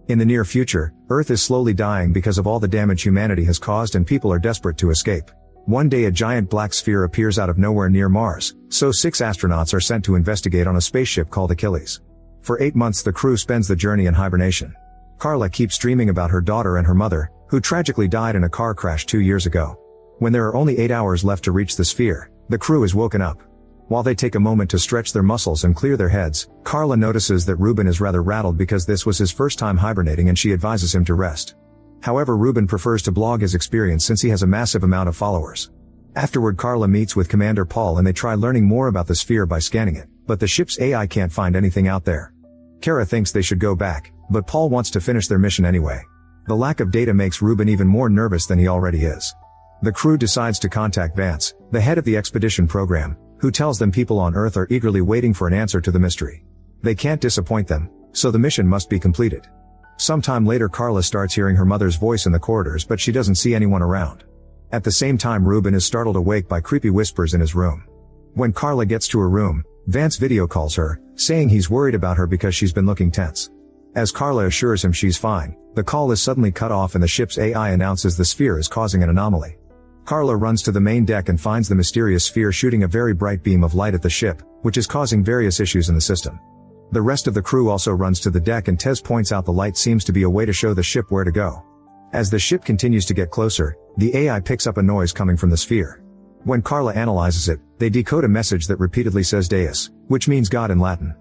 In the near future, Earth is slowly dying because of all the damage humanity has caused and people are desperate to escape. One day a giant black sphere appears out of nowhere near Mars, so 6 astronauts are sent to investigate on a spaceship called Achilles. For 8 months the crew spends the journey in hibernation. Carla keeps dreaming about her daughter and her mother, who tragically died in a car crash 2 years ago. When there are only 8 hours left to reach the sphere, the crew is woken up. While they take a moment to stretch their muscles and clear their heads, Carla notices that Ruben is rather rattled because this was his first time hibernating and she advises him to rest. However, Ruben prefers to blog his experience since he has a massive amount of followers. Afterward, Carla meets with Commander Paul and they try learning more about the sphere by scanning it, but the ship's AI can't find anything out there. Kara thinks they should go back, but Paul wants to finish their mission anyway. The lack of data makes Ruben even more nervous than he already is. The crew decides to contact Vance, the head of the expedition program, who tells them people on Earth are eagerly waiting for an answer to the mystery. They can't disappoint them, so the mission must be completed. Sometime later Carla starts hearing her mother's voice in the corridors but she doesn't see anyone around. At the same time Ruben is startled awake by creepy whispers in his room. When Carla gets to her room, Vance video calls her, saying he's worried about her because she's been looking tense. As Carla assures him she's fine, the call is suddenly cut off and the ship's AI announces the sphere is causing an anomaly. Carla runs to the main deck and finds the mysterious sphere shooting a very bright beam of light at the ship, which is causing various issues in the system. The rest of the crew also runs to the deck and Tez points out the light seems to be a way to show the ship where to go. As the ship continues to get closer, the AI picks up a noise coming from the sphere. When Carla analyzes it, they decode a message that repeatedly says DEUS, which means God in Latin.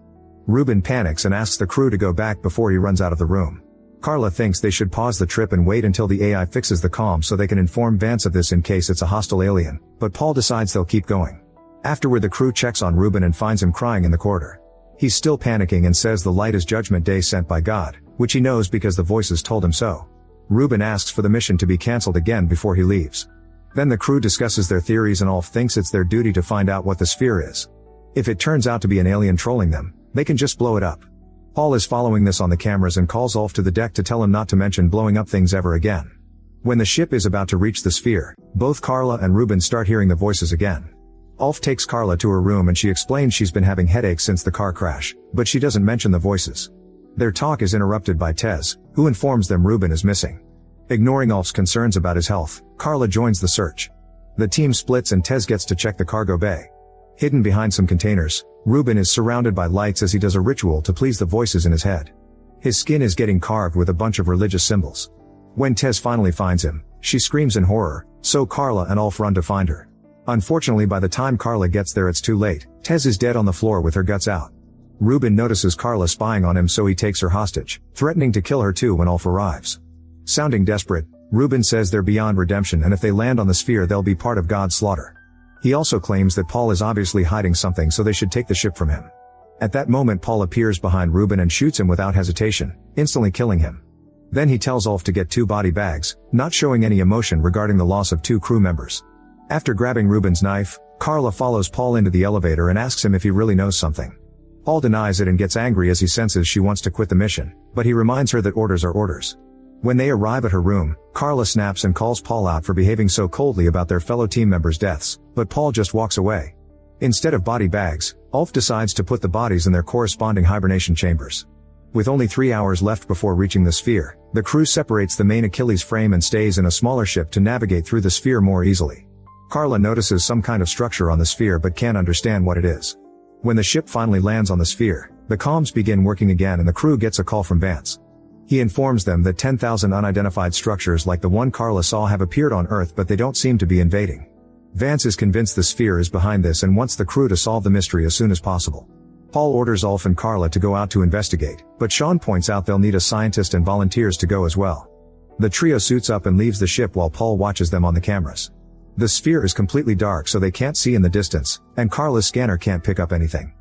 Ruben panics and asks the crew to go back before he runs out of the room. Carla thinks they should pause the trip and wait until the AI fixes the comm so they can inform Vance of this in case it's a hostile alien, but Paul decides they'll keep going. Afterward the crew checks on Ruben and finds him crying in the corridor. He's still panicking and says the light is Judgment Day sent by God, which he knows because the voices told him so. Ruben asks for the mission to be cancelled again before he leaves. Then the crew discusses their theories and Ulf thinks it's their duty to find out what the sphere is. If it turns out to be an alien trolling them, they can just blow it up. Paul is following this on the cameras and calls Ulf to the deck to tell him not to mention blowing up things ever again. When the ship is about to reach the sphere, both Carla and Ruben start hearing the voices again. Ulf takes Carla to her room and she explains she's been having headaches since the car crash, but she doesn't mention the voices. Their talk is interrupted by Tez, who informs them Ruben is missing. Ignoring Ulf's concerns about his health, Carla joins the search. The team splits and Tez gets to check the cargo bay. Hidden behind some containers, Ruben is surrounded by lights as he does a ritual to please the voices in his head. His skin is getting carved with a bunch of religious symbols. When Tez finally finds him, she screams in horror, so Carla and Ulf run to find her. Unfortunately, by the time Carla gets there it's too late. Tez is dead on the floor with her guts out. Ruben notices Carla spying on him so he takes her hostage, threatening to kill her too when Ulf arrives. Sounding desperate, Ruben says they're beyond redemption and if they land on the sphere they'll be part of God's slaughter. He also claims that Paul is obviously hiding something so they should take the ship from him. At that moment Paul appears behind Ruben and shoots him without hesitation, instantly killing him. Then he tells Ulf to get 2 body bags, not showing any emotion regarding the loss of 2 crew members. After grabbing Ruben's knife, Carla follows Paul into the elevator and asks him if he really knows something. Paul denies it and gets angry as he senses she wants to quit the mission, but he reminds her that orders are orders. When they arrive at her room, Carla snaps and calls Paul out for behaving so coldly about their fellow team members' deaths, but Paul just walks away. Instead of body bags, Ulf decides to put the bodies in their corresponding hibernation chambers. With only 3 hours left before reaching the sphere, the crew separates the main Achilles frame and stays in a smaller ship to navigate through the sphere more easily. Carla notices some kind of structure on the sphere but can't understand what it is. When the ship finally lands on the sphere, the comms begin working again and the crew gets a call from Vance. He informs them that 10,000 unidentified structures like the one Carla saw have appeared on Earth but they don't seem to be invading. Vance is convinced the sphere is behind this and wants the crew to solve the mystery as soon as possible. Paul orders Ulf and Carla to go out to investigate, but Sean points out they'll need a scientist and volunteers to go as well. The trio suits up and leaves the ship while Paul watches them on the cameras. The sphere is completely dark so they can't see in the distance, and Carla's scanner can't pick up anything.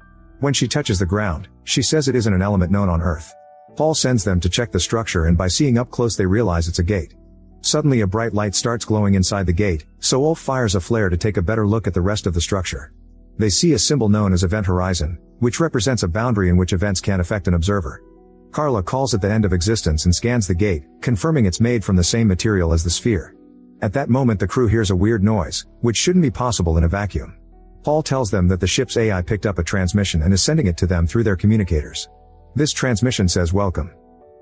When she touches the ground, she says it isn't an element known on Earth. Paul sends them to check the structure and by seeing up close they realize it's a gate. Suddenly a bright light starts glowing inside the gate, so Ulf fires a flare to take a better look at the rest of the structure. They see a symbol known as Event Horizon, which represents a boundary in which events can't affect an observer. Carla calls it the end of existence and scans the gate, confirming it's made from the same material as the sphere. At that moment the crew hears a weird noise, which shouldn't be possible in a vacuum. Paul tells them that the ship's AI picked up a transmission and is sending it to them through their communicators. This transmission says welcome.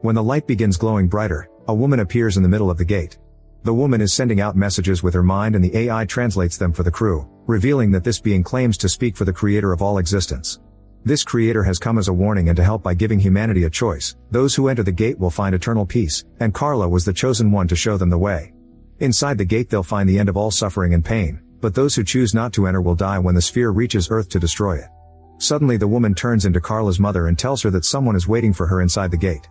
When the light begins glowing brighter, a woman appears in the middle of the gate. The woman is sending out messages with her mind and the AI translates them for the crew, revealing that this being claims to speak for the creator of all existence. This creator has come as a warning and to help by giving humanity a choice. Those who enter the gate will find eternal peace, and Carla was the chosen one to show them the way. Inside the gate they'll find the end of all suffering and pain, but those who choose not to enter will die when the sphere reaches Earth to destroy it. Suddenly the woman turns into Carla's mother and tells her that someone is waiting for her inside the gate.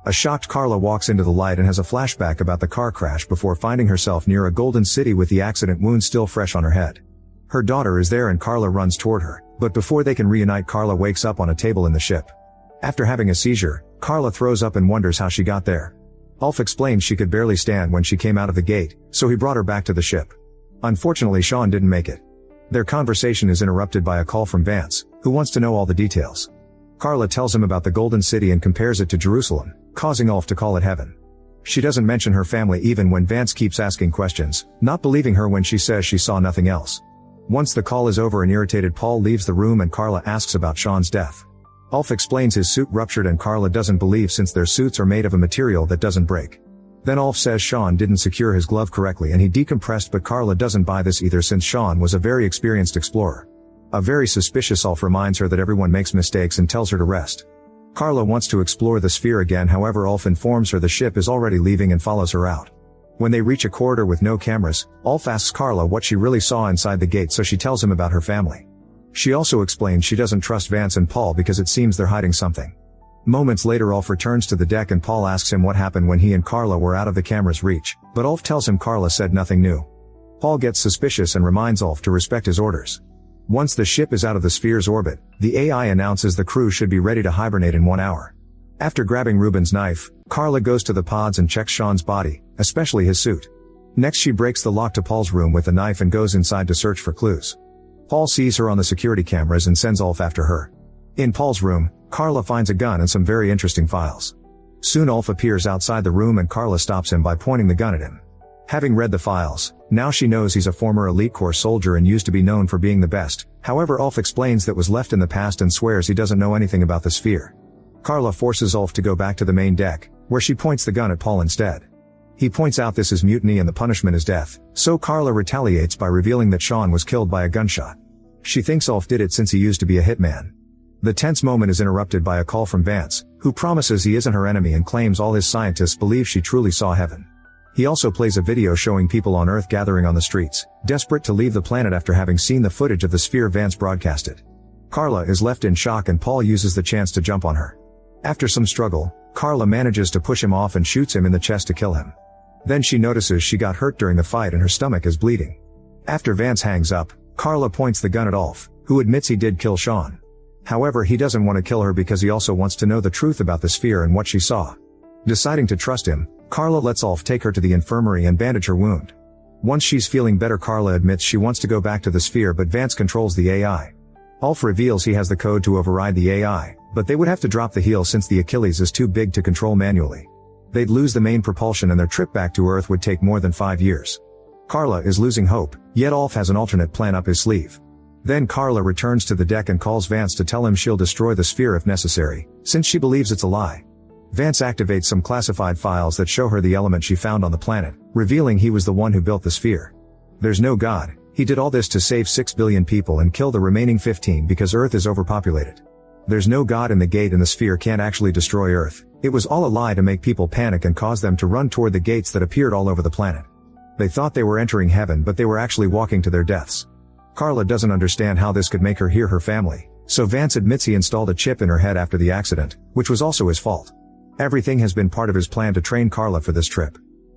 A shocked Carla walks into the light and has a flashback about the car crash before finding herself near a golden city with the accident wound still fresh on her head. Her daughter is there and Carla runs toward her, but before they can reunite Carla wakes up on a table in the ship. After having a seizure, Carla throws up and wonders how she got there. Ulf explains she could barely stand when she came out of the gate, so he brought her back to the ship. Unfortunately Sean didn't make it. Their conversation is interrupted by a call from Vance, who wants to know all the details. Carla tells him about the Golden City and compares it to Jerusalem, causing Ulf to call it heaven. She doesn't mention her family even when Vance keeps asking questions, not believing her when she says she saw nothing else. Once the call is over, an irritated Paul leaves the room and Carla asks about Sean's death. Ulf explains his suit ruptured and Carla doesn't believe since their suits are made of a material that doesn't break. Then Ulf says Sean didn't secure his glove correctly and he decompressed, but Carla doesn't buy this either since Sean was a very experienced explorer. A very suspicious Ulf reminds her that everyone makes mistakes and tells her to rest. Carla wants to explore the sphere again, however Ulf informs her the ship is already leaving and follows her out. When they reach a corridor with no cameras, Ulf asks Carla what she really saw inside the gate, so she tells him about her family. She also explains she doesn't trust Vance and Paul because it seems they're hiding something. Moments later Ulf returns to the deck and Paul asks him what happened when he and Carla were out of the camera's reach, but Ulf tells him Carla said nothing new. Paul gets suspicious and reminds Ulf to respect his orders. Once the ship is out of the sphere's orbit, the AI announces the crew should be ready to hibernate in 1 hour. After grabbing Ruben's knife, Carla goes to the pods and checks Sean's body, especially his suit. Next she breaks the lock to Paul's room with the knife and goes inside to search for clues. Paul sees her on the security cameras and sends Ulf after her. In Paul's room, Carla finds a gun and some very interesting files. Soon Ulf appears outside the room and Carla stops him by pointing the gun at him. Having read the files, now she knows he's a former Elite Corps soldier and used to be known for being the best. However, Ulf explains that was left in the past and swears he doesn't know anything about the sphere. Carla forces Ulf to go back to the main deck, where she points the gun at Paul instead. He points out this is mutiny and the punishment is death, so Carla retaliates by revealing that Sean was killed by a gunshot. She thinks Ulf did it since he used to be a hitman. The tense moment is interrupted by a call from Vance, who promises he isn't her enemy and claims all his scientists believe she truly saw heaven. He also plays a video showing people on Earth gathering on the streets, desperate to leave the planet after having seen the footage of the sphere Vance broadcasted. Carla is left in shock and Paul uses the chance to jump on her. After some struggle, Carla manages to push him off and shoots him in the chest to kill him. Then she notices she got hurt during the fight and her stomach is bleeding. After Vance hangs up, Carla points the gun at Ulf, who admits he did kill Sean. However, he doesn't want to kill her because he also wants to know the truth about the sphere and what she saw. Deciding to trust him, Carla lets Ulf take her to the infirmary and bandage her wound. Once she's feeling better, Carla admits she wants to go back to the sphere, but Vance controls the AI. Ulf reveals he has the code to override the AI, but they would have to drop the heel since the Achilles is too big to control manually. They'd lose the main propulsion and their trip back to Earth would take more than 5 years. Carla is losing hope, yet Ulf has an alternate plan up his sleeve. Then Carla returns to the deck and calls Vance to tell him she'll destroy the sphere if necessary, since she believes it's a lie. Vance activates some classified files that show her the element she found on the planet, revealing he was the one who built the sphere. There's no God, he did all this to save 6 billion people and kill the remaining 15 because Earth is overpopulated. There's no God in the gate and the sphere can't actually destroy Earth. It was all a lie to make people panic and cause them to run toward the gates that appeared all over the planet. They thought they were entering heaven, but they were actually walking to their deaths. Carla doesn't understand how this could make her hear her family, so Vance admits he installed a chip in her head after the accident, which was also his fault. Everything has been part of his plan to train Carla for this trip.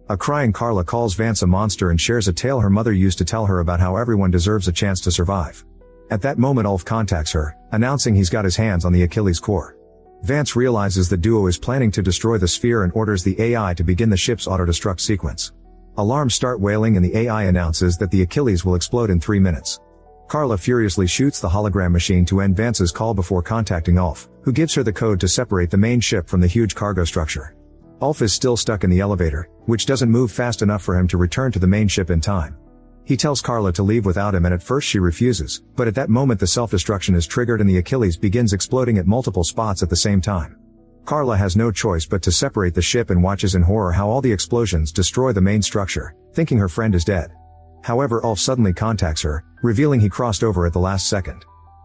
A crying Carla calls Vance a monster and shares a tale her mother used to tell her about how everyone deserves a chance to survive. At that moment Ulf contacts her, announcing he's got his hands on the Achilles core. Vance realizes the duo is planning to destroy the sphere and orders the AI to begin the ship's auto-destruct sequence. Alarms start wailing and the AI announces that the Achilles will explode in 3 minutes. Carla furiously shoots the hologram machine to end Vance's call before contacting Ulf, who gives her the code to separate the main ship from the huge cargo structure. Ulf is still stuck in the elevator, which doesn't move fast enough for him to return to the main ship in time. He tells Carla to leave without him and at first she refuses, but at that moment the self-destruction is triggered and the Achilles begins exploding at multiple spots at the same time. Carla has no choice but to separate the ship and watches in horror how all the explosions destroy the main structure, thinking her friend is dead. However, Ulf suddenly contacts her, revealing he crossed over at the last second.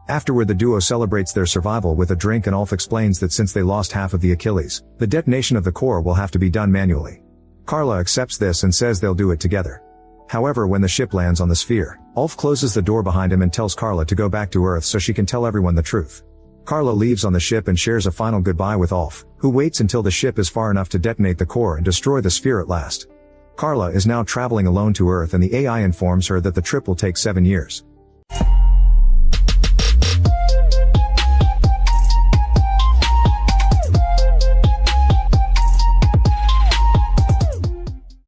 Afterward, the duo celebrates their survival with a drink, and Ulf explains that since they lost half of the Achilles, the detonation of the core will have to be done manually. Carla accepts this and says they'll do it together. However, when the ship lands on the sphere, Ulf closes the door behind him and tells Carla to go back to Earth so she can tell everyone the truth. Carla leaves on the ship and shares a final goodbye with Ulf, who waits until the ship is far enough to detonate the core and destroy the sphere at last. Carla is now traveling alone to Earth, and the AI informs her that the trip will take 7 years.